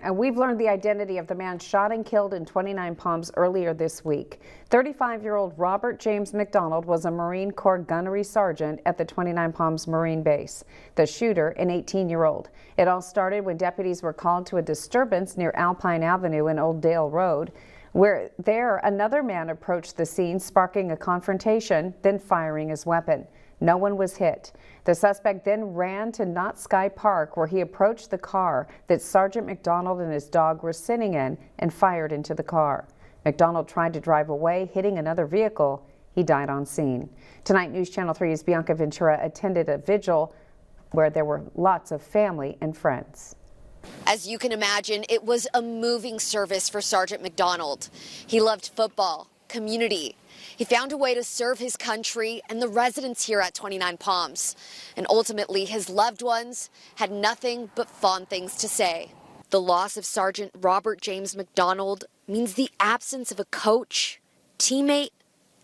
And we've learned the identity of the man shot and killed in Twentynine Palms earlier this week. 35-year-old Robert James McDonald was a Marine Corps Gunnery sergeant at the Twentynine Palms Marine Base. The shooter, an 18-year-old. It all started when deputies were called to a disturbance near Alpine Avenue and Old Dale Road. Another man approached the scene, sparking a confrontation, then firing his weapon. No one was hit. The suspect then ran to Knott Sky Park, where he approached the car that Sergeant McDonald and his dog were sitting in and fired into the car. McDonald tried to drive away, hitting another vehicle. He died on scene. Tonight, News Channel 3's Bianca Ventura attended a vigil where there were lots of family and friends. As you can imagine, it was a moving service for Sergeant McDonald. He loved football, community. He found a way to serve his country and the residents here at Twentynine Palms. And ultimately, his loved ones had nothing but fond things to say. The loss of Sergeant Robert James McDonald means the absence of a coach, teammate,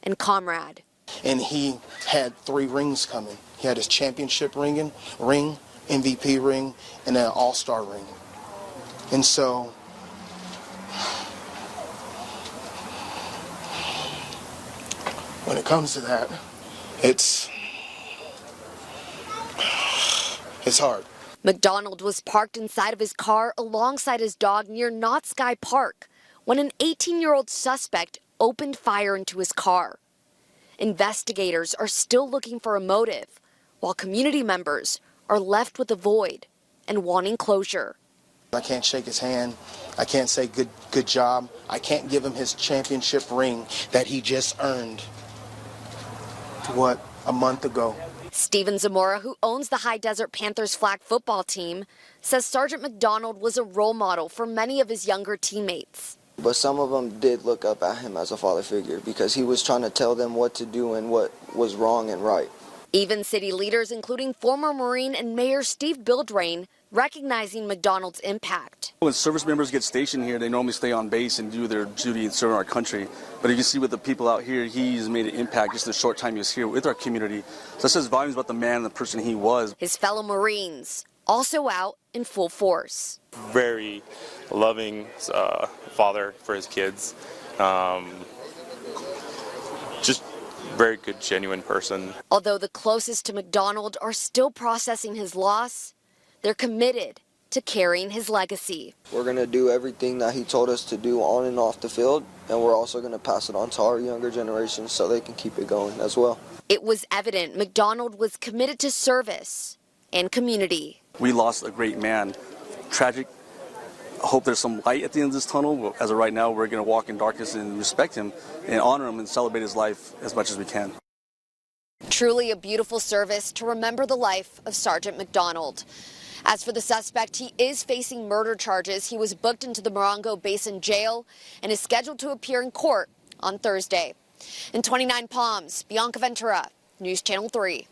and comrade. And he had 3 rings coming. He had his championship ring, MVP ring, and an all-star ring. And so when it comes to that, it's hard. McDonald was parked inside of his car alongside his dog near Knott Sky Park when an 18-year-old suspect opened fire into his car. Investigators are still looking for a motive, while community members are left with a void and wanting closure. I can't shake his hand. I can't say good job. I can't give him his championship ring that he just earned, a month ago. Steven Zamora, who owns the High Desert Panthers flag football team, says Sergeant McDonald was a role model for many of his younger teammates. But some of them did look up at him as a father figure because he was trying to tell them what to do and what was wrong and right. Even city leaders, including former Marine and Mayor Steve Bildrain, recognizing McDonald's impact. When service members get stationed here, they normally stay on base and do their duty and serve our country. But if you see with the people out here, he's made an impact just in the short time he was here with our community. So that says volumes about the man and the person he was. His fellow Marines also out in full force. Very loving father for his kids. Just very good, genuine person. Although the closest to McDonald are still processing his loss, they're committed to carrying his legacy. We're going to do everything that he told us to do on and off the field, and we're also going to pass it on to our younger generations so they can keep it going as well. It was evident McDonald was committed to service and community. We lost a great man. Tragic. I hope there's some light at the end of this tunnel. As of right now, we're going to walk in darkness and respect him and honor him and celebrate his life as much as we can. Truly a beautiful service to remember the life of Sergeant McDonald. As for the suspect, he is facing murder charges. He was booked into the Morongo Basin Jail and is scheduled to appear in court on Thursday. In Twentynine Palms, Bianca Ventura, News Channel 3.